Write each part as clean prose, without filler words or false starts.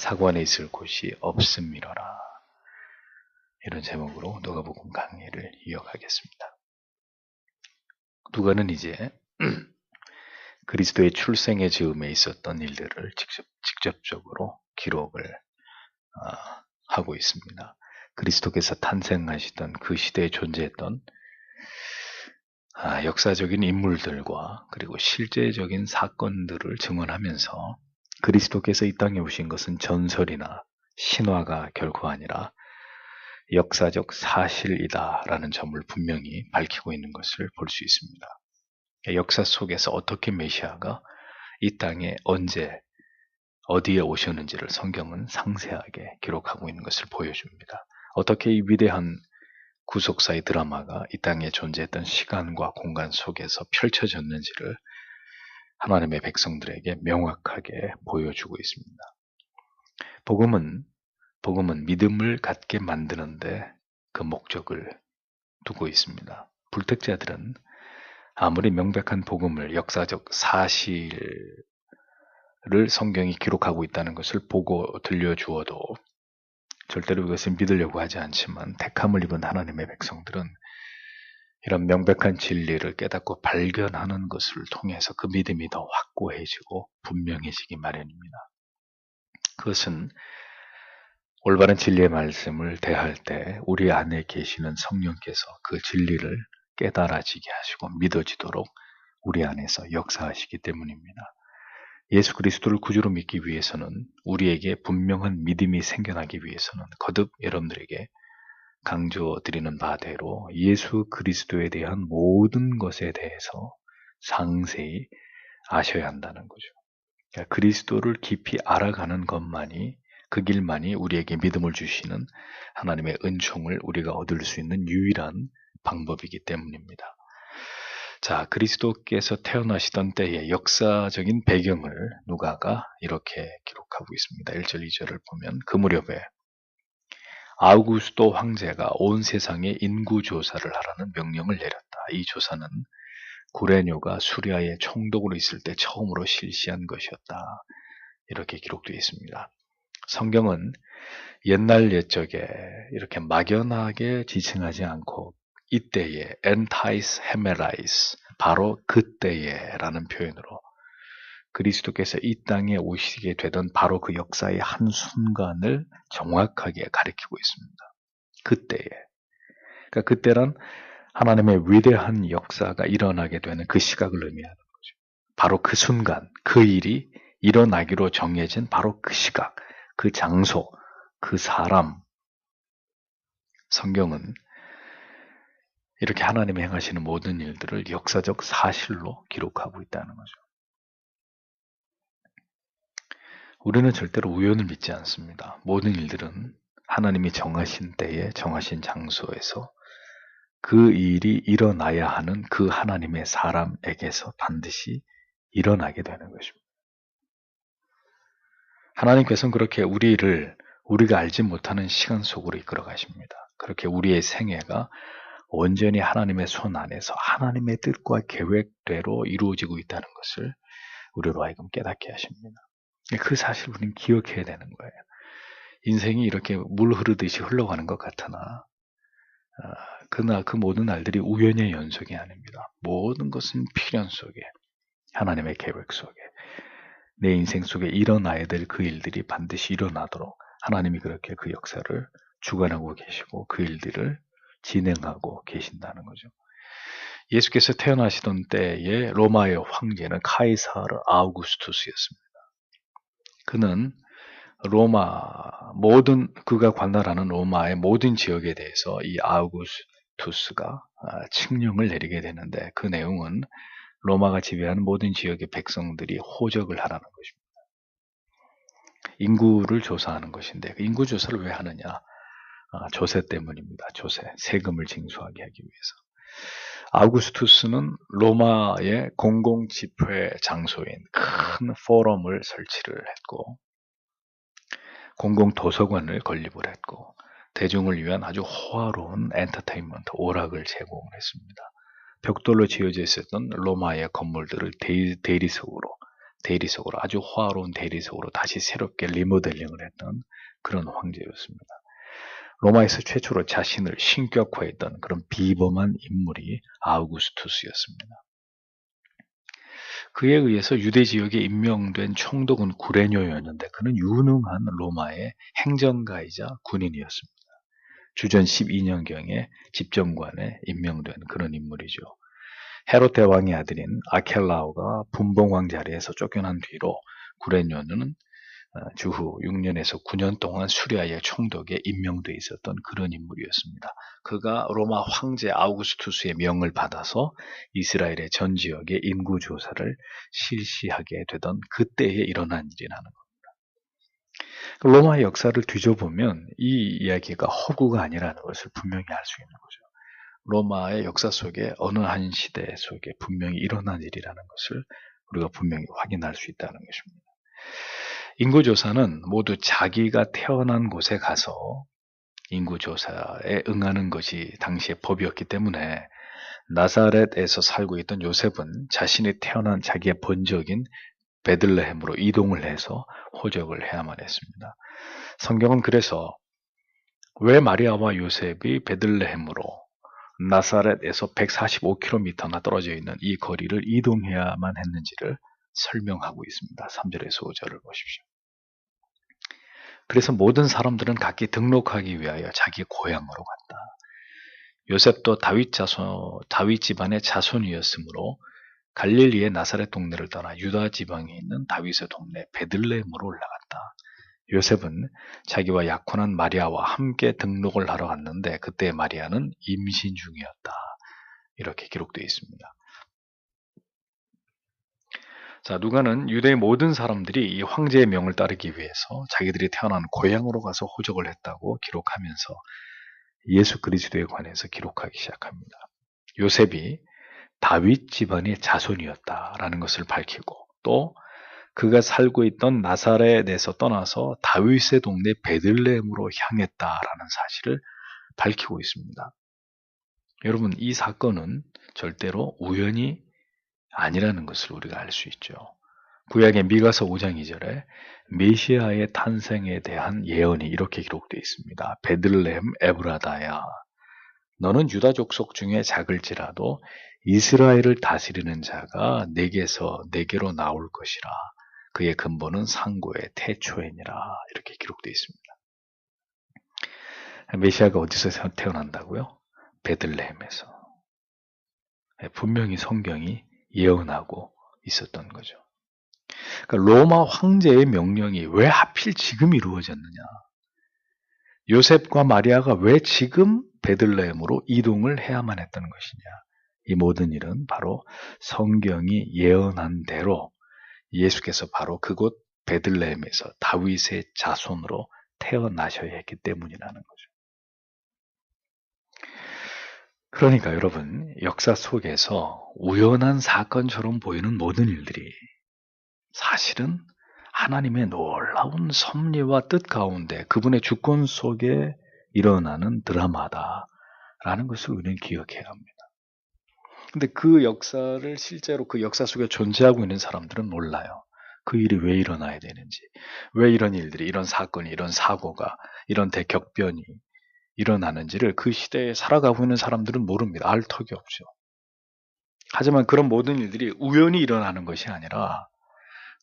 사관에 있을 곳이 없음이로라. 이런 제목으로 누가복음 강의를 이어가겠습니다. 누가는 이제 그리스도의 출생의 즈음에 있었던 일들을 직접적으로 기록을 하고 있습니다. 그리스도께서 탄생하시던 그 시대에 존재했던 역사적인 인물들과 그리고 실제적인 사건들을 증언하면서 그리스도께서 이 땅에 오신 것은 전설이나 신화가 결코 아니라 역사적 사실이다라는 점을 분명히 밝히고 있는 것을 볼 수 있습니다. 역사 속에서 어떻게 메시아가 이 땅에 언제 어디에 오셨는지를 성경은 상세하게 기록하고 있는 것을 보여줍니다. 어떻게 이 위대한 구속사의 드라마가 이 땅에 존재했던 시간과 공간 속에서 펼쳐졌는지를 하나님의 백성들에게 명확하게 보여주고 있습니다. 복음은 믿음을 갖게 만드는데 그 목적을 두고 있습니다. 불택자들은 아무리 명백한 복음을, 역사적 사실을 성경이 기록하고 있다는 것을 보고 들려주어도 절대로 그것을 믿으려고 하지 않지만 택함을 입은 하나님의 백성들은 이런 명백한 진리를 깨닫고 발견하는 것을 통해서 그 믿음이 더 확고해지고 분명해지기 마련입니다. 그것은 올바른 진리의 말씀을 대할 때 우리 안에 계시는 성령께서 그 진리를 깨달아지게 하시고 믿어지도록 우리 안에서 역사하시기 때문입니다. 예수 그리스도를 구주로 믿기 위해서는, 우리에게 분명한 믿음이 생겨나기 위해서는 거듭 여러분들에게 강조드리는 바대로 예수 그리스도에 대한 모든 것에 대해서 상세히 아셔야 한다는 거죠. 그러니까 그리스도를 깊이 알아가는 것만이, 그 길만이 우리에게 믿음을 주시는 하나님의 은총을 우리가 얻을 수 있는 유일한 방법이기 때문입니다. 자, 그리스도께서 태어나시던 때의 역사적인 배경을 누가가 이렇게 기록하고 있습니다. 1절, 2절을 보면 그 무렵에 아우구스도 황제가 온 세상에 인구조사를 하라는 명령을 내렸다. 이 조사는 구레뇨가 수리아의 총독으로 있을 때 처음으로 실시한 것이었다. 이렇게 기록되어 있습니다. 성경은 옛날 옛적에 이렇게 막연하게 지칭하지 않고 이때에 엔타이스 헤메라이스, 바로 그때에 라는 표현으로 그리스도께서 이 땅에 오시게 되던 바로 그 역사의 한순간을 정확하게 가리키고 있습니다. 그때에. 그러니까 그때란 하나님의 위대한 역사가 일어나게 되는 그 시각을 의미하는 거죠. 바로 그 순간, 그 일이 일어나기로 정해진 바로 그 시각, 그 장소, 그 사람. 성경은 이렇게 하나님이 행하시는 모든 일들을 역사적 사실로 기록하고 있다는 거죠. 우리는 절대로 우연을 믿지 않습니다. 모든 일들은 하나님이 정하신 때에 정하신 장소에서 그 일이 일어나야 하는 그 하나님의 사람에게서 반드시 일어나게 되는 것입니다. 하나님께서는 그렇게 우리가 알지 못하는 시간 속으로 이끌어 가십니다. 그렇게 우리의 생애가 온전히 하나님의 손 안에서 하나님의 뜻과 계획대로 이루어지고 있다는 것을 우리로 하여금 깨닫게 하십니다. 그 사실을 우리는 기억해야 되는 거예요. 인생이 이렇게 물 흐르듯이 흘러가는 것 같으나 그 모든 날들이 우연의 연속이 아닙니다. 모든 것은 필연 속에, 하나님의 계획 속에, 내 인생 속에 일어나야 될 그 일들이 반드시 일어나도록 하나님이 그렇게 그 역사를 주관하고 계시고 그 일들을 진행하고 계신다는 거죠. 예수께서 태어나시던 때에 로마의 황제는 카이사르 아우구스투스였습니다. 그는 그가 관할하는 로마의 모든 지역에 대해서 이 아우구스투스가 칙령을 내리게 되는데, 그 내용은 로마가 지배하는 모든 지역의 백성들이 호적을 하라는 것입니다. 인구를 조사하는 것인데, 그 인구 조사를 왜 하느냐? 조세 때문입니다. 세금을 징수하게 하기 위해서. 아우구스투스는 로마의 공공집회 장소인 큰 포럼을 설치를 했고, 공공도서관을 건립을 했고, 대중을 위한 아주 호화로운 엔터테인먼트, 오락을 제공을 했습니다. 벽돌로 지어져 있었던 로마의 건물들을 대리석으로 대리석으로, 아주 호화로운 대리석으로 다시 새롭게 리모델링을 했던 그런 황제였습니다. 로마에서 최초로 자신을 신격화했던 그런 비범한 인물이 아우구스투스였습니다. 그에 의해서 유대 지역에 임명된 총독은 구레뇨였는데 그는 유능한 로마의 행정가이자 군인이었습니다. 주전 12년경에 집정관에 임명된 그런 인물이죠. 헤롯 대왕의 아들인 아켈라오가 분봉왕 자리에서 쫓겨난 뒤로 구레뇨는 주후 6년에서 9년 동안 수리아의 총독에 임명돼 있었던 그런 인물이었습니다. 그가 로마 황제 아우구스투스의 명을 받아서 이스라엘의 전 지역의 인구 조사를 실시하게 되던 그때에 일어난 일이라는 겁니다. 로마의 역사를 뒤져보면 이 이야기가 허구가 아니라는 것을 분명히 알 수 있는 거죠. 로마의 역사 속에 어느 한 시대 속에 분명히 일어난 일이라는 것을 우리가 분명히 확인할 수 있다는 것입니다. 인구조사는 모두 자기가 태어난 곳에 가서 인구조사에 응하는 것이 당시의 법이었기 때문에 나사렛에서 살고 있던 요셉은 자신이 태어난 자기의 본적인 베들레헴으로 이동을 해서 호적을 해야만 했습니다. 성경은 그래서 왜 마리아와 요셉이 베들레헴으로 나사렛에서 145km나 떨어져 있는 이 거리를 이동해야만 했는지를 설명하고 있습니다. 3절에서 5절을 보십시오. 그래서 모든 사람들은 각기 등록하기 위하여 자기 고향으로 갔다. 요셉도 다윗 집안의 자손이었으므로 갈릴리의 나사렛 동네를 떠나 유다 지방에 있는 다윗의 동네 베들레헴으로 올라갔다. 요셉은 자기와 약혼한 마리아와 함께 등록을 하러 갔는데 그때 마리아는 임신 중이었다. 이렇게 기록되어 있습니다. 자, 누가는 유대의 모든 사람들이 이 황제의 명을 따르기 위해서 자기들이 태어난 고향으로 가서 호적을 했다고 기록하면서 예수 그리스도에 관해서 기록하기 시작합니다. 요셉이 다윗 집안의 자손이었다라는 것을 밝히고 또 그가 살고 있던 나사렛에서 떠나서 다윗의 동네 베들레헴으로 향했다라는 사실을 밝히고 있습니다. 여러분, 이 사건은 절대로 우연이 아니라는 것을 우리가 알 수 있죠. 구약의 미가서 5장 2절에 메시아의 탄생에 대한 예언이 이렇게 기록되어 있습니다. 베들레헴 에브라다야, 너는 유다 족속 중에 작을지라도 이스라엘을 다스리는 자가 내게서 내게로 나올 것이라. 그의 근본은 상고의 태초에니라. 이렇게 기록되어 있습니다. 메시아가 어디서 태어난다고요? 베들레헴에서. 분명히 성경이 예언하고 있었던 거죠. 그러니까 로마 황제의 명령이 왜 하필 지금 이루어졌느냐? 요셉과 마리아가 왜 지금 베들레헴으로 이동을 해야만 했던 것이냐? 이 모든 일은 바로 성경이 예언한 대로 예수께서 바로 그곳 베들레헴에서 다윗의 자손으로 태어나셔야 했기 때문이라는 거죠. 그러니까 여러분, 역사 속에서 우연한 사건처럼 보이는 모든 일들이 사실은 하나님의 놀라운 섭리와 뜻 가운데 그분의 주권 속에 일어나는 드라마다라는 것을 우리는 기억해야 합니다. 근데 그 역사를 실제로 그 역사 속에 존재하고 있는 사람들은 몰라요. 그 일이 왜 일어나야 되는지, 왜 이런 일들이, 이런 사건이, 이런 사고가, 이런 대격변이 일어나는지를 그 시대에 살아가고 있는 사람들은 모릅니다. 알 턱이 없죠. 하지만 그런 모든 일들이 우연히 일어나는 것이 아니라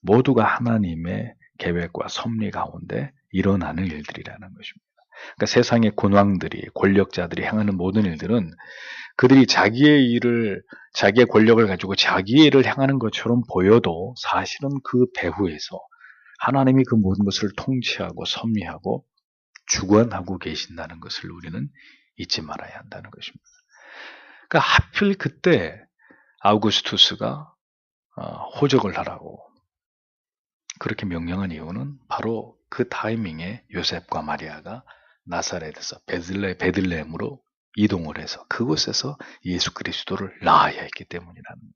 모두가 하나님의 계획과 섭리 가운데 일어나는 일들이라는 것입니다. 그러니까 세상의 군왕들이, 권력자들이 행하는 모든 일들은 그들이 자기의 권력을 가지고 자기의 일을 행하는 것처럼 보여도 사실은 그 배후에서 하나님이 그 모든 것을 통치하고 섭리하고 주관하고 계신다는 것을 우리는 잊지 말아야 한다는 것입니다. 그러니까 하필 그때 아우구스투스가 호적을 하라고 그렇게 명령한 이유는 바로 그 타이밍에 요셉과 마리아가 나사렛에서 베들레헴으로 이동을 해서 그곳에서 예수 그리스도를 낳아야 했기 때문이라는 거예요.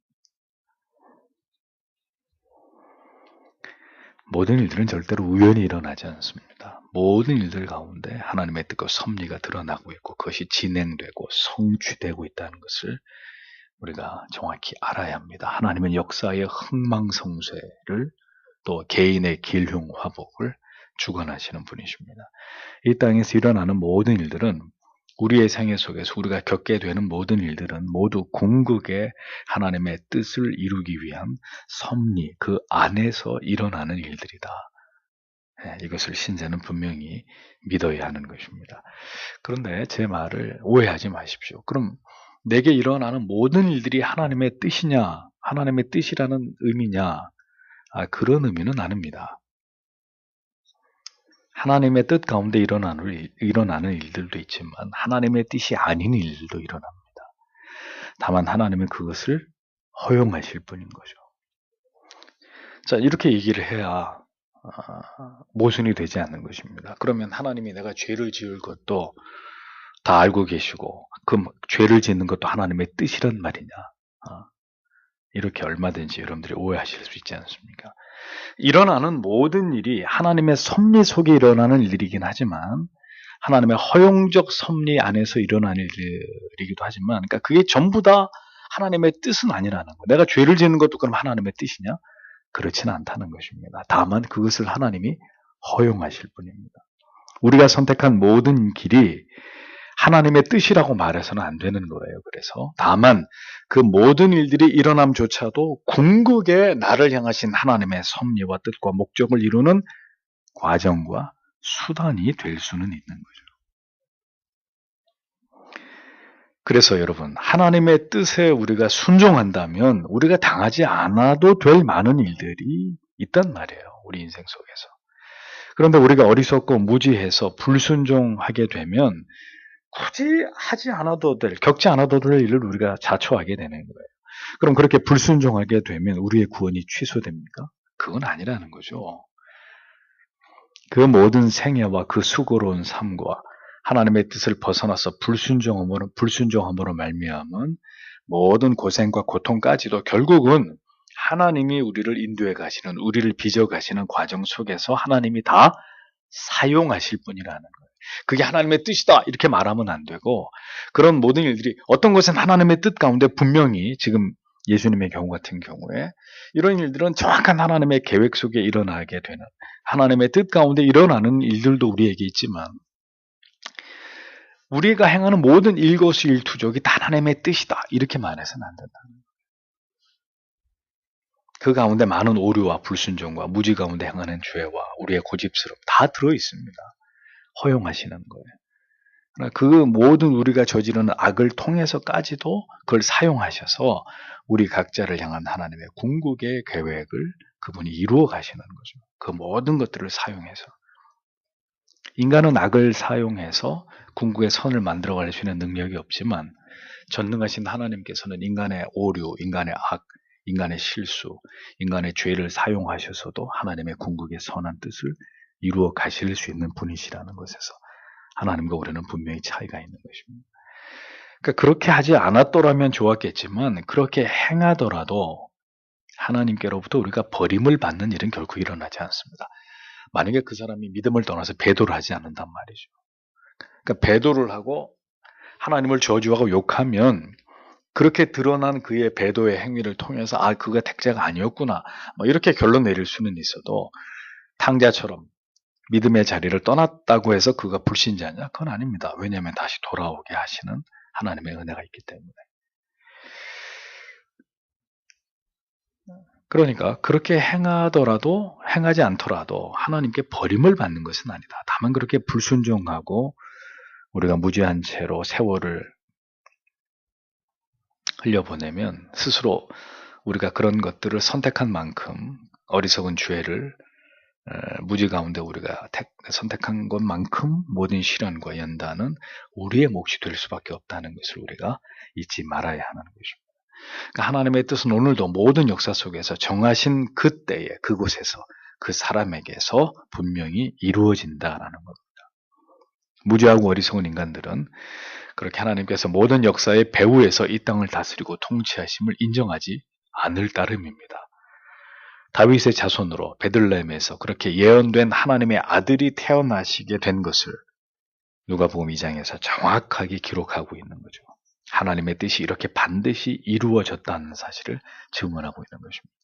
모든 일들은 절대로 우연히 일어나지 않습니다. 모든 일들 가운데 하나님의 뜻과 섭리가 드러나고 있고 그것이 진행되고 성취되고 있다는 것을 우리가 정확히 알아야 합니다. 하나님은 역사의 흥망성쇠를 또 개인의 길흉 화복을 주관하시는 분이십니다. 이 땅에서 일어나는 모든 일들은 우리의 생애 속에서 우리가 겪게 되는 모든 일들은 모두 궁극의 하나님의 뜻을 이루기 위한 섭리, 그 안에서 일어나는 일들이다. 이것을 신자는 분명히 믿어야 하는 것입니다. 그런데 제 말을 오해하지 마십시오. 그럼 내게 일어나는 모든 일들이 하나님의 뜻이냐, 하나님의 뜻이라는 의미냐? 그런 의미는 아닙니다. 하나님의 뜻 가운데 일어나는 일들도 있지만 하나님의 뜻이 아닌 일들도 일어납니다. 다만 하나님은 그것을 허용하실 뿐인 거죠. 자, 이렇게 얘기를 해야 모순이 되지 않는 것입니다. 그러면 하나님이 내가 죄를 지을 것도 다 알고 계시고 그 죄를 짓는 것도 하나님의 뜻이란 말이냐? 이렇게 얼마든지 여러분들이 오해하실 수 있지 않습니까? 일어나는 모든 일이 하나님의 섭리 속에 일어나는 일이긴 하지만 하나님의 허용적 섭리 안에서 일어나는 일이기도 하지만 그러니까 그게 전부 다 하나님의 뜻은 아니라는 거. 내가 죄를 짓는 것도 그럼 하나님의 뜻이냐? 그렇지는 않다는 것입니다. 다만 그것을 하나님이 허용하실 뿐입니다. 우리가 선택한 모든 길이 하나님의 뜻이라고 말해서는 안 되는 거예요. 그래서 다만 그 모든 일들이 일어남조차도 궁극에 나를 향하신 하나님의 섭리와 뜻과 목적을 이루는 과정과 수단이 될 수는 있는 거죠. 그래서 여러분, 하나님의 뜻에 우리가 순종한다면 우리가 당하지 않아도 될 많은 일들이 있단 말이에요. 우리 인생 속에서. 그런데 우리가 어리석고 무지해서 불순종하게 되면 굳이 하지 않아도 겪지 않아도 될 일을 우리가 자초하게 되는 거예요. 그럼 그렇게 불순종하게 되면 우리의 구원이 취소됩니까? 그건 아니라는 거죠. 그 모든 생애와 그 수고로운 삶과 하나님의 뜻을 벗어나서 불순종함으로 말미암은 모든 고생과 고통까지도 결국은 하나님이 우리를 인도해 가시는, 우리를 빚어 가시는 과정 속에서 하나님이 다 사용하실 분이라는 거예요. 그게 하나님의 뜻이다 이렇게 말하면 안 되고 그런 모든 일들이 어떤 것은 하나님의 뜻 가운데 분명히 지금 예수님의 경우 같은 경우에 이런 일들은 정확한 하나님의 계획 속에 일어나게 되는 하나님의 뜻 가운데 일어나는 일들도 우리에게 있지만 우리가 행하는 모든 일거수일투족이 다 하나님의 뜻이다 이렇게 말해서는 안 된다. 그 가운데 많은 오류와 불순종과 무지 가운데 행하는 죄와 우리의 고집스러움 다 들어있습니다. 허용하시는 거예요. 그 모든 우리가 저지르는 악을 통해서까지도 그걸 사용하셔서 우리 각자를 향한 하나님의 궁극의 계획을 그분이 이루어 가시는 거죠. 그 모든 것들을 사용해서. 인간은 악을 사용해서 궁극의 선을 만들어갈 수 있는 능력이 없지만 전능하신 하나님께서는 인간의 오류, 인간의 악, 인간의 실수, 인간의 죄를 사용하셔서도 하나님의 궁극의 선한 뜻을 이루어 가실 수 있는 분이시라는 것에서 하나님과 우리는 분명히 차이가 있는 것입니다. 그러니까 그렇게 하지 않았더라면 좋았겠지만 그렇게 행하더라도 하나님께로부터 우리가 버림을 받는 일은 결코 일어나지 않습니다. 만약에 그 사람이 믿음을 떠나서 배도를 하지 않는단 말이죠. 그러니까 배도를 하고 하나님을 저주하고 욕하면 그렇게 드러난 그의 배도의 행위를 통해서 그가 택자가 아니었구나 이렇게 결론 내릴 수는 있어도 탕자처럼 믿음의 자리를 떠났다고 해서 그가 불신자냐? 그건 아닙니다. 왜냐하면 다시 돌아오게 하시는 하나님의 은혜가 있기 때문에. 그러니까 그렇게 행하지 않더라도 하나님께 버림을 받는 것은 아니다. 다만 그렇게 불순종하고 우리가 무지한 채로 세월을 흘려보내면 스스로 우리가 그런 것들을 선택한 만큼 어리석은 죄를 무지 가운데 우리가 선택한 것만큼 모든 시련과 연단은 우리의 몫이 될 수밖에 없다는 것을 우리가 잊지 말아야 하는 것입니다. 그러니까 하나님의 뜻은 오늘도 모든 역사 속에서 정하신 그때에 그곳에서 그 사람에게서 분명히 이루어진다라는 겁니다. 무지하고 어리석은 인간들은 그렇게 하나님께서 모든 역사의 배후에서 이 땅을 다스리고 통치하심을 인정하지 않을 따름입니다. 다윗의 자손으로 베들레헴에서 그렇게 예언된 하나님의 아들이 태어나시게 된 것을 누가복음 2장에서 정확하게 기록하고 있는 거죠. 하나님의 뜻이 이렇게 반드시 이루어졌다는 사실을 증언하고 있는 것입니다.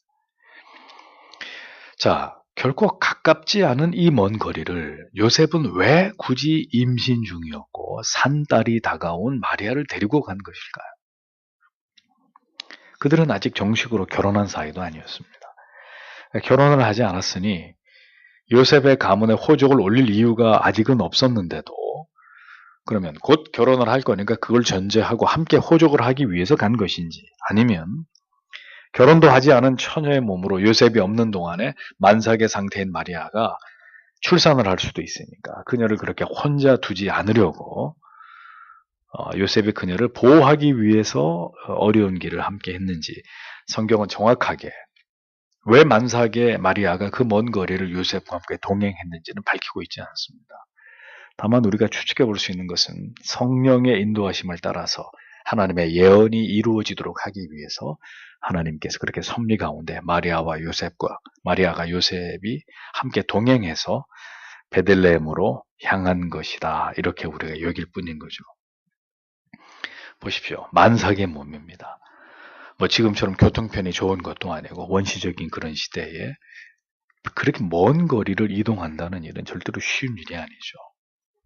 자, 결코 가깝지 않은 이 먼 거리를 요셉은 왜 굳이 임신 중이었고 산딸이 다가온 마리아를 데리고 간 것일까요? 그들은 아직 정식으로 결혼한 사이도 아니었습니다. 결혼을 하지 않았으니 요셉의 가문에 호적을 올릴 이유가 아직은 없었는데도 그러면 곧 결혼을 할 거니까 그걸 전제하고 함께 호적을 하기 위해서 간 것인지 아니면 결혼도 하지 않은 처녀의 몸으로 요셉이 없는 동안에 만삭의 상태인 마리아가 출산을 할 수도 있으니까 그녀를 그렇게 혼자 두지 않으려고 요셉이 그녀를 보호하기 위해서 어려운 길을 함께 했는지 성경은 정확하게 왜 만삭의 마리아가 그 먼 거리를 요셉과 함께 동행했는지는 밝히고 있지 않습니다. 다만 우리가 추측해 볼 수 있는 것은 성령의 인도하심을 따라서 하나님의 예언이 이루어지도록 하기 위해서 하나님께서 그렇게 섭리 가운데 마리아가 요셉이 함께 동행해서 베들레헴으로 향한 것이다. 이렇게 우리가 여길 뿐인 거죠. 보십시오. 만삭의 몸입니다. 뭐 지금처럼 교통편이 좋은 것도 아니고 원시적인 그런 시대에 그렇게 먼 거리를 이동한다는 일은 절대로 쉬운 일이 아니죠.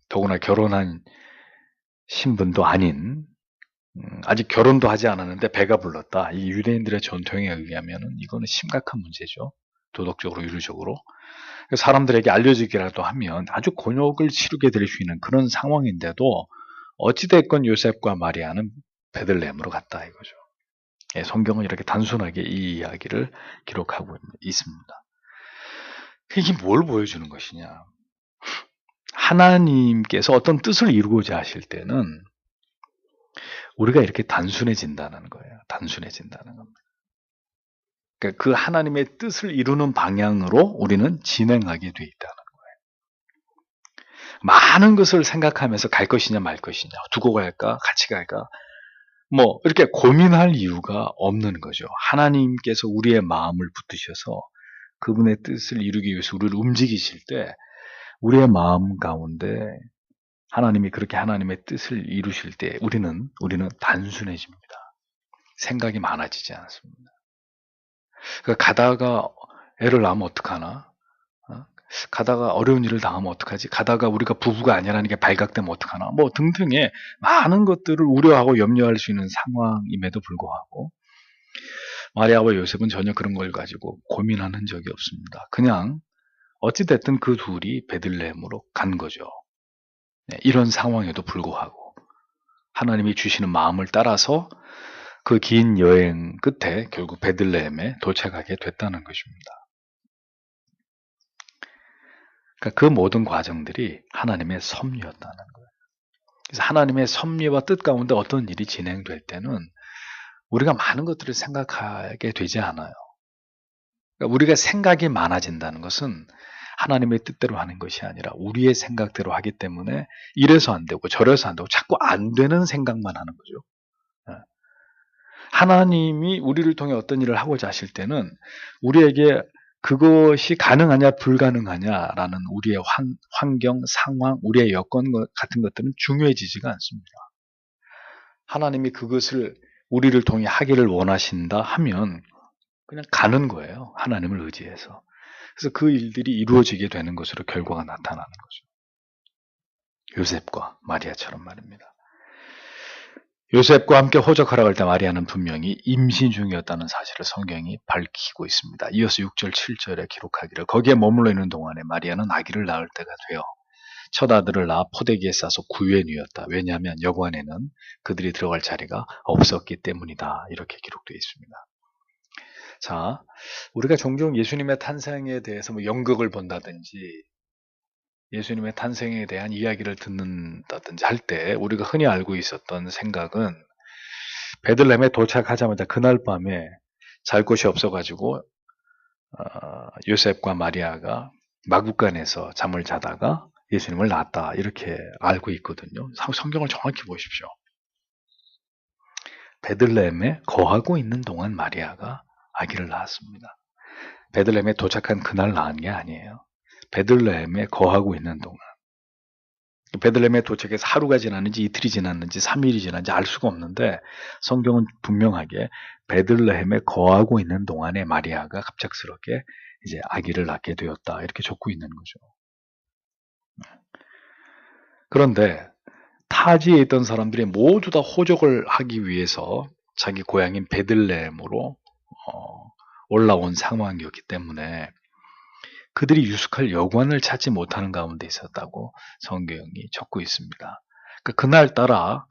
더구나 결혼한 신분도 아닌 아직 결혼도 하지 않았는데 배가 불렀다. 이 유대인들의 전통에 의하면은 이거는 심각한 문제죠. 도덕적으로 윤리적으로. 사람들에게 알려지기라도 하면 아주 곤욕을 치르게 될 수 있는 그런 상황인데도 어찌됐건 요셉과 마리아는 베들레헴으로 갔다 이거죠. 성경은 이렇게 단순하게 이 이야기를 기록하고 있습니다. 이게 뭘 보여주는 것이냐? 하나님께서 어떤 뜻을 이루고자 하실 때는 우리가 이렇게 단순해진다는 거예요. 단순해진다는 겁니다. 그러니까 그 하나님의 뜻을 이루는 방향으로 우리는 진행하게 돼 있다는 거예요. 많은 것을 생각하면서 갈 것이냐 말 것이냐, 두고 갈까, 같이 갈까, 뭐 이렇게 고민할 이유가 없는 거죠. 하나님께서 우리의 마음을 붙드셔서 그분의 뜻을 이루기 위해서 우리를 움직이실 때 우리의 마음 가운데 하나님이 그렇게 하나님의 뜻을 이루실 때 우리는 단순해집니다. 생각이 많아지지 않습니다. 그러니까 가다가 애를 낳으면 어떡하나? 가다가 어려운 일을 당하면 어떡하지? 가다가 우리가 부부가 아니라는 게 발각되면 어떡하나? 뭐 등등의 많은 것들을 우려하고 염려할 수 있는 상황임에도 불구하고 마리아와 요셉은 전혀 그런 걸 가지고 고민하는 적이 없습니다. 그냥 어찌됐든 그 둘이 베들레헴으로 간 거죠. 이런 상황에도 불구하고 하나님이 주시는 마음을 따라서 그 긴 여행 끝에 결국 베들레헴에 도착하게 됐다는 것입니다. 그러니까 그 모든 과정들이 하나님의 섭리였다는 거예요. 그래서 하나님의 섭리와 뜻 가운데 어떤 일이 진행될 때는 우리가 많은 것들을 생각하게 되지 않아요. 그러니까 우리가 생각이 많아진다는 것은 하나님의 뜻대로 하는 것이 아니라 우리의 생각대로 하기 때문에 이래서 안 되고 저래서 안 되고 자꾸 안 되는 생각만 하는 거죠. 하나님이 우리를 통해 어떤 일을 하고자 하실 때는 우리에게 그것이 가능하냐 불가능하냐라는 우리의 환경, 상황, 우리의 여건 같은 것들은 중요해지지가 않습니다. 하나님이 그것을 우리를 통해 하기를 원하신다 하면 그냥 가는 거예요. 하나님을 의지해서. 그래서 그 일들이 이루어지게 되는 것으로 결과가 나타나는 거죠. 요셉과 마리아처럼 말입니다. 요셉과 함께 호적하러 갈 때 마리아는 분명히 임신 중이었다는 사실을 성경이 밝히고 있습니다. 이어서 6절, 7절에 기록하기를 거기에 머물러 있는 동안에 마리아는 아기를 낳을 때가 되어 첫 아들을 낳아 포대기에 싸서 구유에 누였다. 왜냐하면 여관에는 그들이 들어갈 자리가 없었기 때문이다. 이렇게 기록되어 있습니다. 자, 우리가 종종 예수님의 탄생에 대해서 뭐 연극을 본다든지 예수님의 탄생에 대한 이야기를 듣는다든지 할 때 우리가 흔히 알고 있었던 생각은 베들레헴에 도착하자마자 그날 밤에 잘 곳이 없어가지고 요셉과 마리아가 마구간에서 잠을 자다가 예수님을 낳았다 이렇게 알고 있거든요. 성경을 정확히 보십시오. 베들레헴에 거하고 있는 동안 마리아가 아기를 낳았습니다. 베들레헴에 도착한 그날 낳은 게 아니에요. 베들레헴에 거하고 있는 동안. 베들레헴에 도착해서 하루가 지났는지 이틀이 지났는지 3일이 지났는지 알 수가 없는데 성경은 분명하게 베들레헴에 거하고 있는 동안에 마리아가 갑작스럽게 이제 아기를 낳게 되었다. 이렇게 적고 있는 거죠. 그런데 타지에 있던 사람들이 모두 다 호적을 하기 위해서 자기 고향인 베들레헴으로 올라온 상황이었기 때문에 그들이 유숙할 여관을 찾지 못하는 가운데 있었다고 성경이 적고 있습니다. 그러니까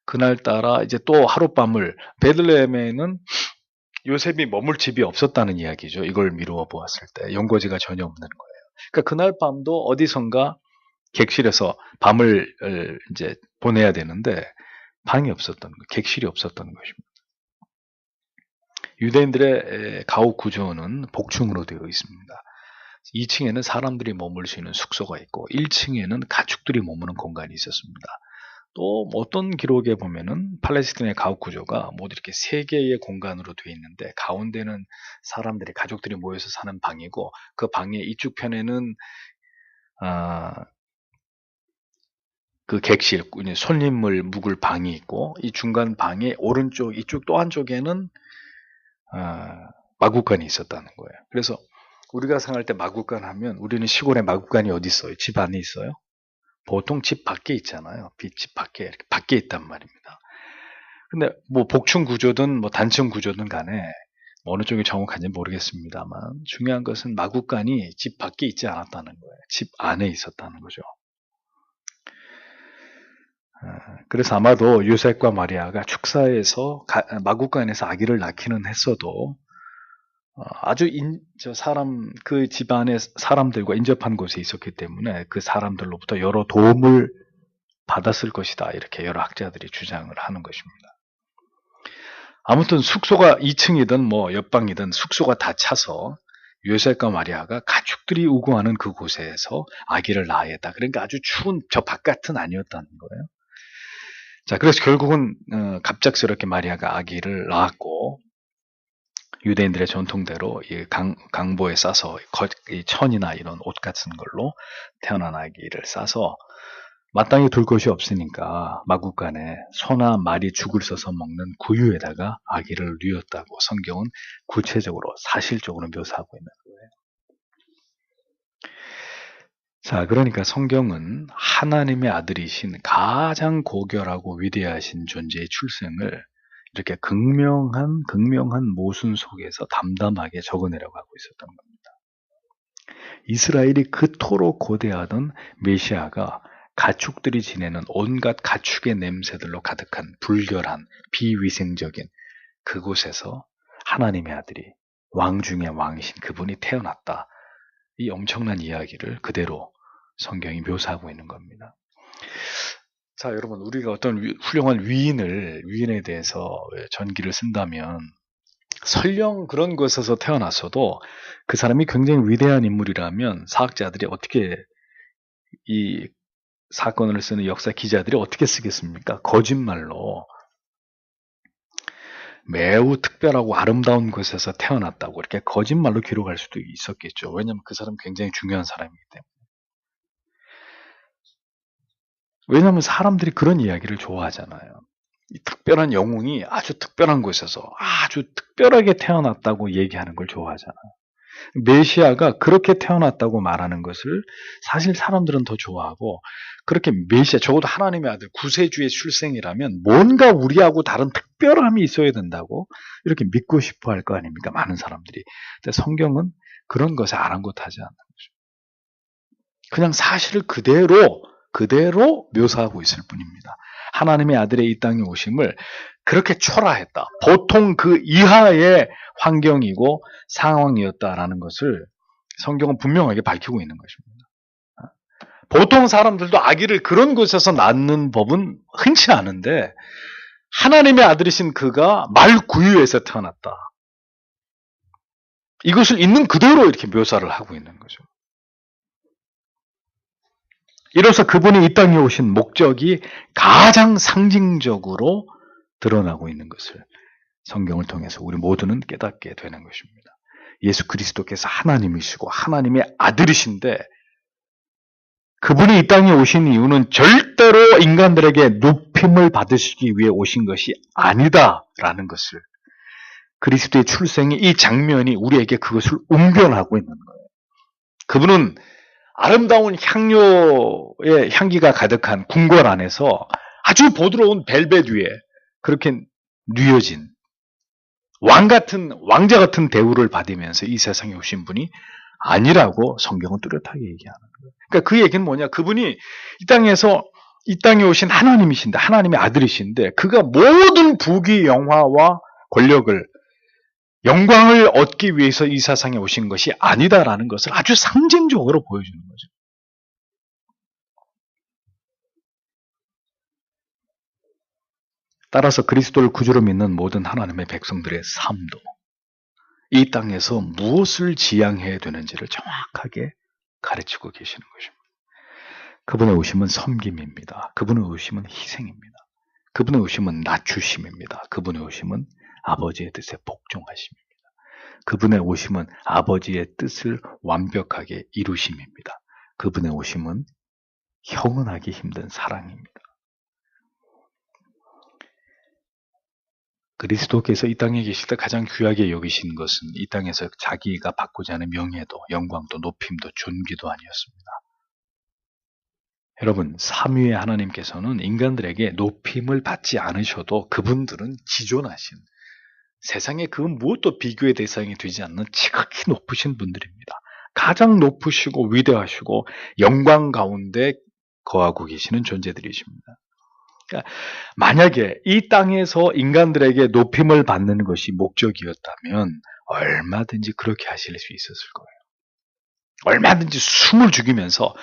그날따라 이제 또 하룻밤을 베들레헴에는 요셉이 머물 집이 없었다는 이야기죠. 이걸 미루어 보았을 때 연고지가 전혀 없는 거예요. 그러니까 그날 밤도 어디선가 객실에서 밤을 이제 보내야 되는데 방이 없었던 거, 객실이 없었던 것입니다. 유대인들의 가옥 구조는 복층으로 되어 있습니다. 2층에는 사람들이 머물 수 있는 숙소가 있고 1층에는 가축들이 머무는 공간이 있었습니다. 또 어떤 기록에 보면은 팔레스타인의 가옥 구조가 모두 이렇게 3개의 공간으로 되어 있는데 가운데는 사람들이 가족들이 모여서 사는 방이고 그 방의 이쪽 편에는 그 객실, 손님을 묵을 방이 있고 이 중간 방의 오른쪽 이쪽 또 한쪽에는 마구간이 있었다는 거예요. 그래서 우리가 생각할 때 마구간 하면 우리는 시골에 마구간이 어디 있어요? 집 안에 있어요? 보통 집 밖에 있잖아요. 집 밖에 이렇게 밖에 있단 말입니다. 근데 뭐 복층 구조든 뭐 단층 구조든 간에 어느 쪽이 정확한지 모르겠습니다만 중요한 것은 마구간이 집 밖에 있지 않았다는 거예요. 집 안에 있었다는 거죠. 그래서 아마도 요셉과 마리아가 축사에서 마구간에서 아기를 낳기는 했어도 아주 그 집안의 사람들과 인접한 곳에 있었기 때문에 그 사람들로부터 여러 도움을 받았을 것이다. 이렇게 여러 학자들이 주장을 하는 것입니다. 아무튼 숙소가 2층이든 뭐 옆방이든 숙소가 다 차서 요셉과 마리아가 가축들이 우거하는 그곳에서 아기를 낳아야 했다. 그러니까 아주 추운 저 바깥은 아니었다는 거예요. 자, 그래서 결국은 갑작스럽게 마리아가 아기를 낳았고 유대인들의 전통대로 이 강보에 싸서 이 천이나 이런 옷 같은 걸로 태어난 아기를 싸서 마땅히 둘 곳이 없으니까 마구간에 소나 말이 죽을 써서 먹는 구유에다가 아기를 뉘었다고 성경은 구체적으로 사실적으로 묘사하고 있는 거예요. 자, 그러니까 성경은 하나님의 아들이신 가장 고결하고 위대하신 존재의 출생을 이렇게 극명한 모순 속에서 담담하게 적어내려고 하고 있었던 겁니다. 이스라엘이 그토록 고대하던 메시아가 가축들이 지내는 온갖 가축의 냄새들로 가득한 불결한 비위생적인 그곳에서 하나님의 아들이 왕 중의 왕이신 그분이 태어났다. 이 엄청난 이야기를 그대로 성경이 묘사하고 있는 겁니다. 자, 여러분, 우리가 어떤 훌륭한 위인에 대해서 전기를 쓴다면 설령 그런 곳에서 태어났어도 그 사람이 굉장히 위대한 인물이라면 사학자들이 어떻게 이 사건을 쓰는 역사 기자들이 어떻게 쓰겠습니까? 거짓말로 매우 특별하고 아름다운 곳에서 태어났다고 이렇게 거짓말로 기록할 수도 있었겠죠. 왜냐하면 그 사람은 굉장히 중요한 사람이기 때문에. 왜냐하면 사람들이 그런 이야기를 좋아하잖아요. 이 특별한 영웅이 아주 특별한 곳에서 아주 특별하게 태어났다고 얘기하는 걸 좋아하잖아요. 메시아가 그렇게 태어났다고 말하는 것을 사실 사람들은 더 좋아하고 그렇게 메시아, 적어도 하나님의 아들 구세주의 출생이라면 뭔가 우리하고 다른 특별함이 있어야 된다고 이렇게 믿고 싶어 할 거 아닙니까? 많은 사람들이. 근데 성경은 그런 것에 아랑곳하지 않는 거죠. 그냥 사실을 그대로 묘사하고 있을 뿐입니다. 하나님의 아들의 이 땅에 오심을 그렇게 초라했다. 보통 그 이하의 환경이고 상황이었다라는 것을 성경은 분명하게 밝히고 있는 것입니다. 보통 사람들도 아기를 그런 곳에서 낳는 법은 흔치 않은데 하나님의 아들이신 그가 말구유에서 태어났다. 이것을 있는 그대로 이렇게 묘사를 하고 있는 거죠. 이로써 그분이 이 땅에 오신 목적이 가장 상징적으로 드러나고 있는 것을 성경을 통해서 우리 모두는 깨닫게 되는 것입니다. 예수 그리스도께서 하나님이시고 하나님의 아들이신데 그분이 이 땅에 오신 이유는 절대로 인간들에게 높임을 받으시기 위해 오신 것이 아니다라는 것을 그리스도의 출생이 이 장면이 우리에게 그것을 웅변하고 있는 거예요. 그분은 아름다운 향료의 향기가 가득한 궁궐 안에서 아주 보드러운 벨벳 위에 그렇게 누여진 왕자 같은 대우를 받으면서 이 세상에 오신 분이 아니라고 성경은 뚜렷하게 얘기하는 거예요. 그러니까 그 얘기는 뭐냐? 그분이 이 땅에 오신 하나님이신데, 하나님의 아들이신데, 그가 모든 부귀 영화와 권력을, 영광을 얻기 위해서 이 세상에 오신 것이 아니다라는 것을 아주 상징적으로 보여주는 거죠. 따라서 그리스도를 구주로 믿는 모든 하나님의 백성들의 삶도 이 땅에서 무엇을 지향해야 되는지를 정확하게 가르치고 계시는 것입니다. 그분의 오심은 섬김입니다. 그분의 오심은 희생입니다. 그분의 오심은 낮추심입니다. 그분의 오심은 아버지의 뜻에 복종하심입니다. 그분의 오심은 아버지의 뜻을 완벽하게 이루심입니다. 그분의 오심은 형언하기 힘든 사랑입니다. 그리스도께서 이 땅에 계실 때 가장 귀하게 여기신 것은 이 땅에서 자기가 받고자 하는 명예도, 영광도, 높임도, 존귀도 아니었습니다. 여러분, 삼위의 하나님께서는 인간들에게 높임을 받지 않으셔도 그분들은 지존하신, 세상에 그 무엇도 비교의 대상이 되지 않는 지극히 높으신 분들입니다. 가장 높으시고 위대하시고 영광 가운데 거하고 계시는 존재들이십니다. 그러니까 만약에 이 땅에서 인간들에게 높임을 받는 것이 목적이었다면 얼마든지 그렇게 하실 수 있었을 거예요. 얼마든지 숨을 죽이면서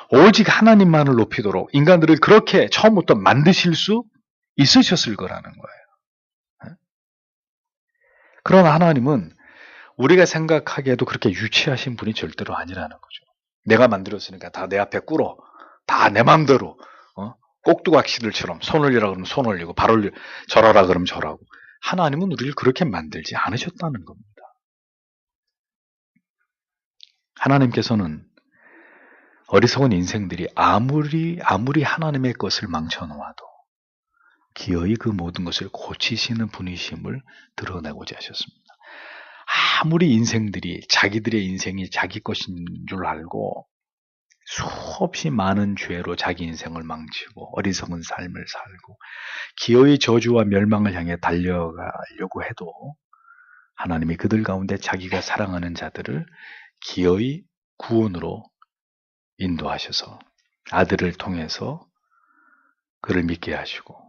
오직 하나님만을 높이도록 인간들을 그렇게 처음부터 만드실 수 있으셨을 거라는 거예요. 그러나 하나님은 우리가 생각하기에도 그렇게 유치하신 분이 절대로 아니라는 거죠. 내가 만들었으니까 다 내 앞에 꿇어. 다 내 맘대로. 꼭두각시들처럼 손 올리라 그러면 손 올리고 발 올리 절하라 그러면 절하고. 하나님은 우리를 그렇게 만들지 않으셨다는 겁니다. 하나님께서는 어리석은 인생들이 아무리 하나님의 것을 망쳐놓아도 기어이 그 모든 것을 고치시는 분이심을 드러내고자 하셨습니다. 아무리 인생들이 자기들의 인생이 자기 것인 줄 알고 수없이 많은 죄로 자기 인생을 망치고 어리석은 삶을 살고 기어이 저주와 멸망을 향해 달려가려고 해도 하나님이 그들 가운데 자기가 사랑하는 자들을 기어이 구원으로 인도하셔서 아들을 통해서 그를 믿게 하시고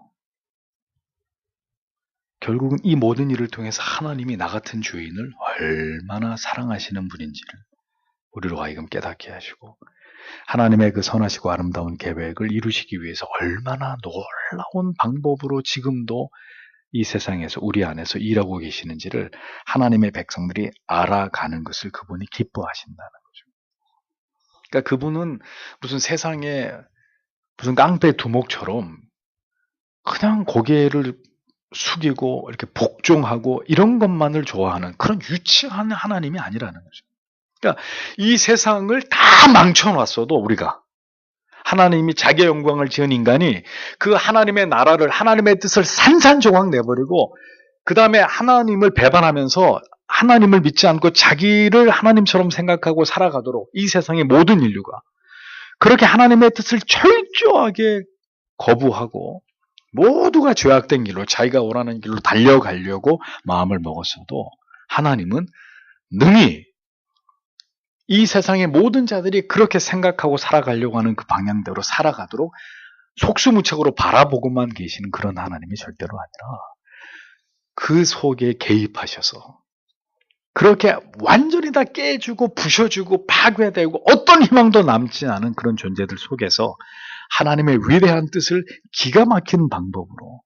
결국은 이 모든 일을 통해서 하나님이 나 같은 죄인을 얼마나 사랑하시는 분인지를 우리로 하여금 깨닫게 하시고 하나님의 그 선하시고 아름다운 계획을 이루시기 위해서 얼마나 놀라운 방법으로 지금도 이 세상에서 우리 안에서 일하고 계시는지를 하나님의 백성들이 알아가는 것을 그분이 기뻐하신다는 거죠. 그러니까 그분은 무슨 세상에 무슨 깡패 두목처럼 그냥 고개를 숙이고 이렇게 복종하고 이런 것만을 좋아하는 그런 유치한 하나님이 아니라는 거죠. 그러니까 이 세상을 다 망쳐놨어도 우리가 하나님이 자기의 영광을 지은 인간이 그 하나님의 나라를 하나님의 뜻을 산산조각 내버리고 그 다음에 하나님을 배반하면서 하나님을 믿지 않고 자기를 하나님처럼 생각하고 살아가도록 이 세상의 모든 인류가 그렇게 하나님의 뜻을 철저하게 거부하고 모두가 죄악된 길로 자기가 원하는 길로 달려가려고 마음을 먹었어도 하나님은 능히 이 세상의 모든 자들이 그렇게 생각하고 살아가려고 하는 그 방향대로 살아가도록 속수무책으로 바라보고만 계시는 그런 하나님이 절대로 아니라 그 속에 개입하셔서 그렇게 완전히 다 깨주고 부셔주고 파괴되고 어떤 희망도 남지 않은 그런 존재들 속에서 하나님의 위대한 뜻을 기가 막힌 방법으로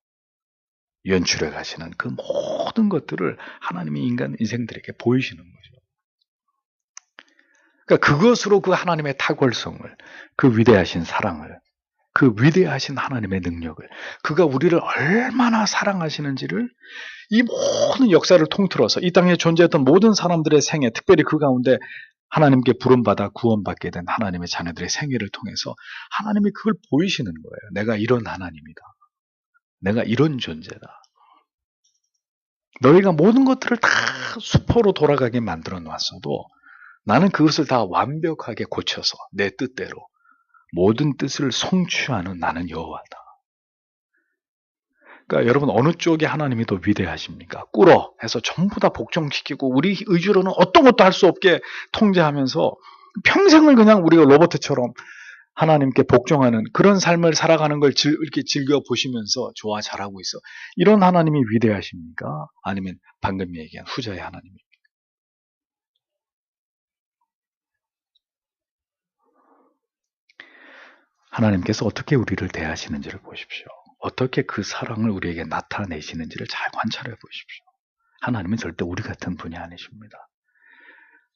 연출해 가시는 그 모든 것들을 하나님이 인간 인생들에게 보이시는 거죠. 그러니까 그것으로 그 하나님의 탁월성을, 그 위대하신 사랑을, 그 위대하신 하나님의 능력을, 그가 우리를 얼마나 사랑하시는지를 이 모든 역사를 통틀어서 이 땅에 존재했던 모든 사람들의 생애, 특별히 그 가운데 하나님께 부름받아 구원받게 된 하나님의 자녀들의 생애를 통해서 하나님이 그걸 보이시는 거예요. 내가 이런 하나님이다. 내가 이런 존재다. 너희가 모든 것들을 다 수포로 돌아가게 만들어 놨어도 나는 그것을 다 완벽하게 고쳐서 내 뜻대로 모든 뜻을 성취하는 나는 여호와다. 그러니까 여러분 어느 쪽에 하나님이 더 위대하십니까? 꿇어 해서 전부 다 복종시키고 우리 의지로는 어떤 것도 할 수 없게 통제하면서 평생을 그냥 우리가 로봇처럼 하나님께 복종하는 그런 삶을 살아가는 걸 이렇게 즐겨보시면서 좋아 잘하고 있어. 이런 하나님이 위대하십니까? 아니면 방금 얘기한 후자의 하나님입니까? 하나님께서 어떻게 우리를 대하시는지를 보십시오. 어떻게 그 사랑을 우리에게 나타내시는지를 잘 관찰해 보십시오. 하나님은 절대 우리 같은 분이 아니십니다.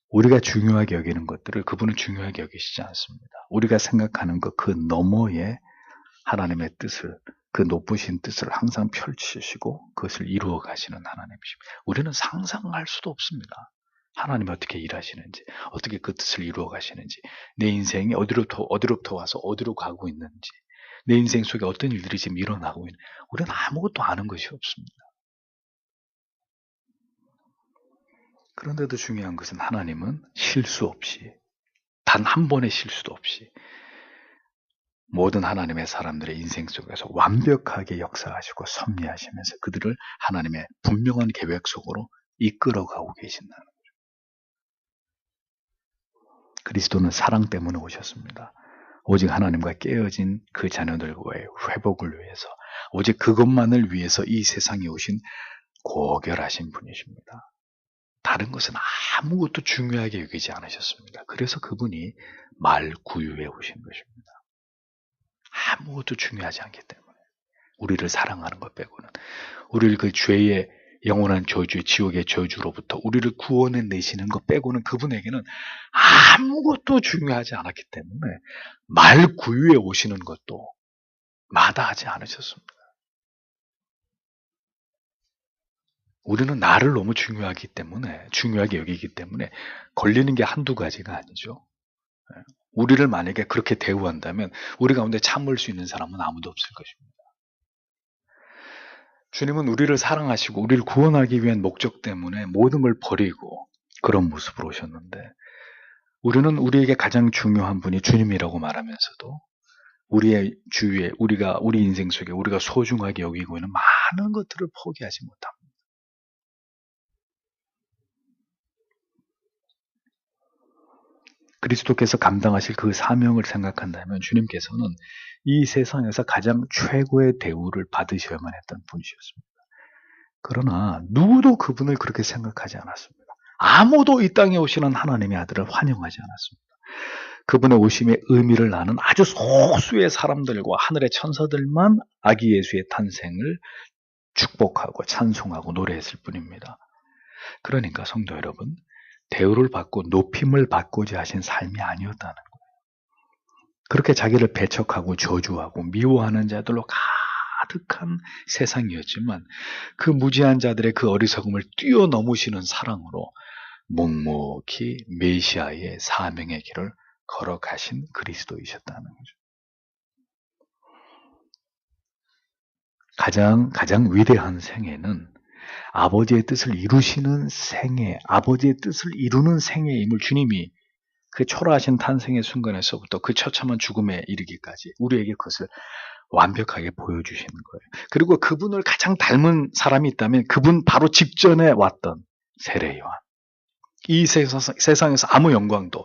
우리가 중요하게 여기는 것들을 그분은 중요하게 여기시지 않습니다. 우리가 생각하는 것 그 너머에 하나님의 뜻을, 그 높으신 뜻을 항상 펼치시고 그것을 이루어 가시는 하나님이십니다. 우리는 상상할 수도 없습니다. 하나님이 어떻게 일하시는지, 어떻게 그 뜻을 이루어 가시는지, 내 인생이 어디로부터 와서 어디로 가고 있는지, 내 인생 속에 어떤 일들이 지금 일어나고 있는지, 우리는 아무것도 아는 것이 없습니다. 그런데도 중요한 것은 하나님은 실수 없이, 단 한 번의 실수도 없이 모든 하나님의 사람들의 인생 속에서 완벽하게 역사하시고 섭리하시면서 그들을 하나님의 분명한 계획 속으로 이끌어가고 계신다는 거죠. 그리스도는 사랑 때문에 오셨습니다. 오직 하나님과 깨어진 그 자녀들과의 회복을 위해서, 오직 그것만을 위해서 이 세상에 오신 고결하신 분이십니다. 다른 것은 아무것도 중요하게 여기지 않으셨습니다. 그래서 그분이 말구유에 오신 것입니다. 아무것도 중요하지 않기 때문에 우리를 사랑하는 것 빼고는, 우리를 그 죄의 영원한 저주, 지옥의 저주로부터 우리를 구원해 내시는 것 빼고는 그분에게는 아무것도 중요하지 않았기 때문에 말구유에 오시는 것도 마다하지 않으셨습니다. 우리는 나를 너무 중요하게 여기기 때문에 걸리는 게 한두 가지가 아니죠. 우리를 만약에 그렇게 대우한다면 우리 가운데 참을 수 있는 사람은 아무도 없을 것입니다. 주님은 우리를 사랑하시고 우리를 구원하기 위한 목적 때문에 모든 걸 버리고 그런 모습으로 오셨는데, 우리는 우리에게 가장 중요한 분이 주님이라고 말하면서도 우리의 주위에 우리 인생 속에 우리가 소중하게 여기고 있는 많은 것들을 포기하지 못합니다. 그리스도께서 감당하실 그 사명을 생각한다면 주님께서는 이 세상에서 가장 최고의 대우를 받으셔야만 했던 분이셨습니다. 그러나 누구도 그분을 그렇게 생각하지 않았습니다. 아무도 이 땅에 오시는 하나님의 아들을 환영하지 않았습니다. 그분의 오심의 의미를 아는 아주 소수의 사람들과 하늘의 천사들만 아기 예수의 탄생을 축복하고 찬송하고 노래했을 뿐입니다. 그러니까 성도 여러분, 대우를 받고 높임을 받고자 하신 삶이 아니었다는 거예요. 그렇게 자기를 배척하고 저주하고 미워하는 자들로 가득한 세상이었지만 그 무지한 자들의 그 어리석음을 뛰어넘으시는 사랑으로 묵묵히 메시아의 사명의 길을 걸어가신 그리스도이셨다는 거죠. 가장 위대한 생애는 아버지의 뜻을 이루시는 생애, 아버지의 뜻을 이루는 생애임을 주님이 그 초라하신 탄생의 순간에서부터 그 처참한 죽음에 이르기까지 우리에게 그것을 완벽하게 보여주시는 거예요. 그리고 그분을 가장 닮은 사람이 있다면 그분 바로 직전에 왔던 세례 요한. 이 세상에서 아무 영광도,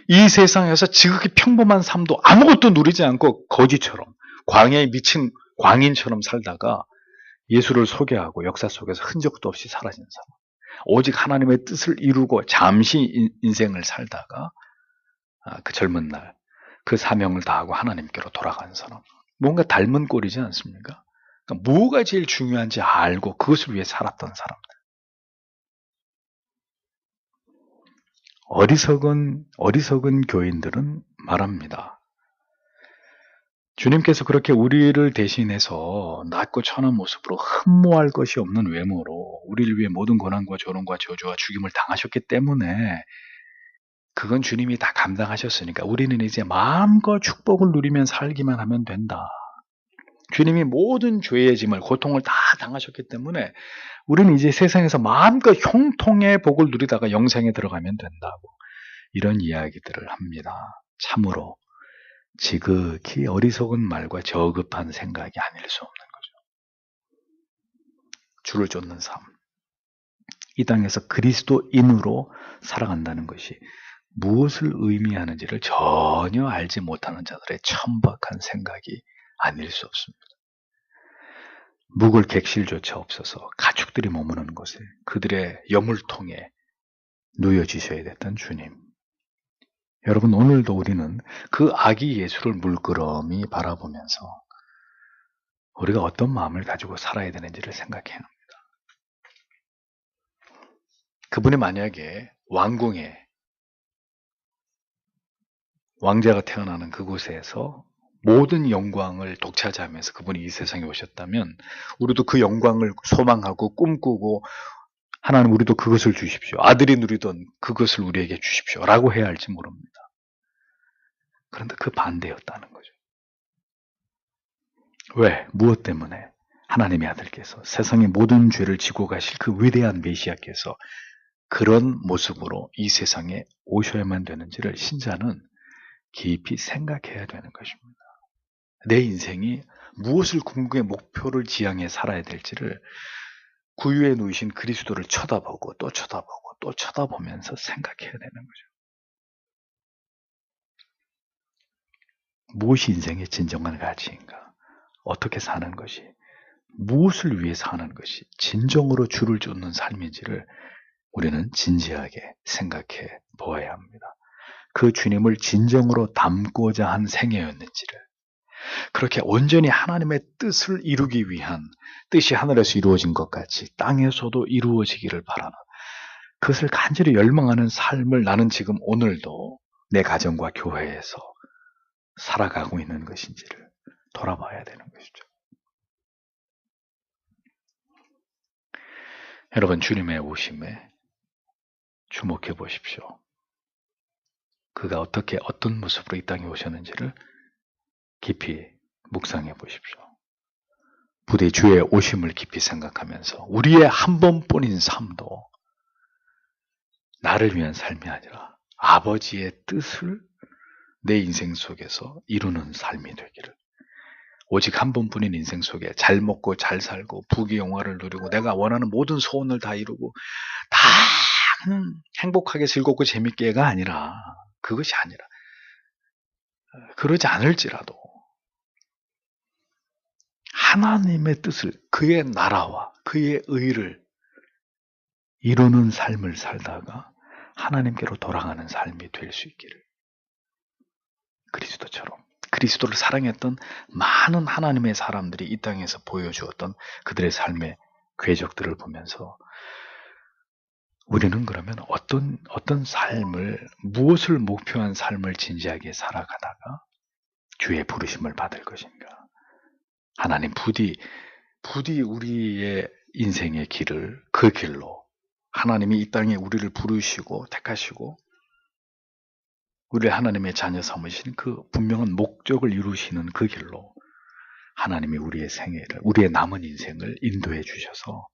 이 세상에서 지극히 평범한 삶도 아무것도 누리지 않고 거지처럼 광야에 미친 광인처럼 살다가 예수를 소개하고 역사 속에서 흔적도 없이 사라진 사람, 오직 하나님의 뜻을 이루고 잠시 인생을 살다가 그 젊은 날 그 사명을 다하고 하나님께로 돌아간 사람, 뭔가 닮은 꼴이지 않습니까? 그러니까 뭐가 제일 중요한지 알고 그것을 위해 살았던 사람들. 어리석은 교인들은 말합니다. 주님께서 그렇게 우리를 대신해서 낮고 천한 모습으로 흠모할 것이 없는 외모로 우리를 위해 모든 고난과 조롱과 저주와 죽임을 당하셨기 때문에 그건 주님이 다 감당하셨으니까 우리는 이제 마음껏 축복을 누리면 살기만 하면 된다. 주님이 모든 죄의 짐을, 고통을 다 당하셨기 때문에 우리는 이제 세상에서 마음껏 형통의 복을 누리다가 영생에 들어가면 된다고 이런 이야기들을 합니다. 참으로 지극히 어리석은 말과 저급한 생각이 아닐 수 없는 거죠. 주를 쫓는 삶. 이 땅에서 그리스도인으로 살아간다는 것이 무엇을 의미하는지를 전혀 알지 못하는 자들의 천박한 생각이 아닐 수 없습니다. 묵을 객실조차 없어서 가축들이 머무는 곳에 그들의 여물통에 누여지셔야 됐던 주님. 여러분, 오늘도 우리는 그 아기 예수를 물끄러미 바라보면서 우리가 어떤 마음을 가지고 살아야 되는지를 생각해야 합니다. 그분이 만약에 왕궁에 왕자가 태어나는 그곳에서 모든 영광을 독차지하면서 그분이 이 세상에 오셨다면 우리도 그 영광을 소망하고 꿈꾸고 하나님 우리도 그것을 주십시오. 아들이 누리던 그것을 우리에게 주십시오. 라고 해야 할지 모릅니다. 그런데 그 반대였다는 거죠. 왜? 무엇 때문에? 하나님의 아들께서 세상의 모든 죄를 지고 가실 그 위대한 메시아께서 그런 모습으로 이 세상에 오셔야만 되는지를 신자는 깊이 생각해야 되는 것입니다. 내 인생이 무엇을 궁극의 목표를 지향해 살아야 될지를 구유에 누이신 그리스도를 쳐다보고 또 쳐다보고 또 쳐다보면서 생각해야 되는 거죠. 무엇이 인생의 진정한 가치인가? 어떻게 사는 것이, 무엇을 위해 사는 것이 진정으로 주를 쫓는 삶인지를 우리는 진지하게 생각해 보아야 합니다. 그 주님을 진정으로 닮고자 한 생애였는지를, 그렇게 온전히 하나님의 뜻을 이루기 위한 뜻이 하늘에서 이루어진 것 같이 땅에서도 이루어지기를 바라는 그것을 간절히 열망하는 삶을 나는 지금 오늘도 내 가정과 교회에서 살아가고 있는 것인지를 돌아봐야 되는 것이죠. 여러분, 주님의 오심에 주목해 보십시오. 그가 어떤 모습으로 이 땅에 오셨는지를 깊이 묵상해 보십시오. 부디 주의 오심을 깊이 생각하면서 우리의 한 번뿐인 삶도 나를 위한 삶이 아니라 아버지의 뜻을 내 인생 속에서 이루는 삶이 되기를, 오직 한 번뿐인 인생 속에 잘 먹고 잘 살고 부귀영화를 누리고 내가 원하는 모든 소원을 다 이루고 다 행복하게 즐겁고 재밌게가 아니라, 그것이 아니라 그러지 않을지라도 하나님의 뜻을, 그의 나라와 그의 의를 이루는 삶을 살다가 하나님께로 돌아가는 삶이 될 수 있기를, 그리스도처럼 그리스도를 사랑했던 많은 하나님의 사람들이 이 땅에서 보여주었던 그들의 삶의 궤적들을 보면서 우리는 그러면 어떤 삶을, 무엇을 목표한 삶을 진지하게 살아가다가 주의 부르심을 받을 것인가? 하나님 부디 우리의 인생의 길을, 그 길로 하나님이 이 땅에 우리를 부르시고 택하시고 우리를 하나님의 자녀 삼으신 그 분명한 목적을 이루시는 그 길로 하나님이 우리의 생애를, 우리의 남은 인생을 인도해 주셔서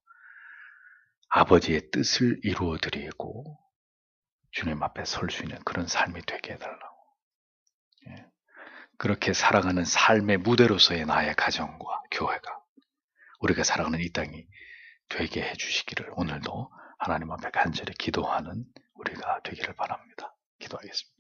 아버지의 뜻을 이루어 드리고 주님 앞에 설 수 있는 그런 삶이 되게 해달라고. 그렇게 살아가는 삶의 무대로서의 나의 가정과 교회가, 우리가 살아가는 이 땅이 되게 해주시기를 오늘도 하나님 앞에 간절히 기도하는 우리가 되기를 바랍니다. 기도하겠습니다.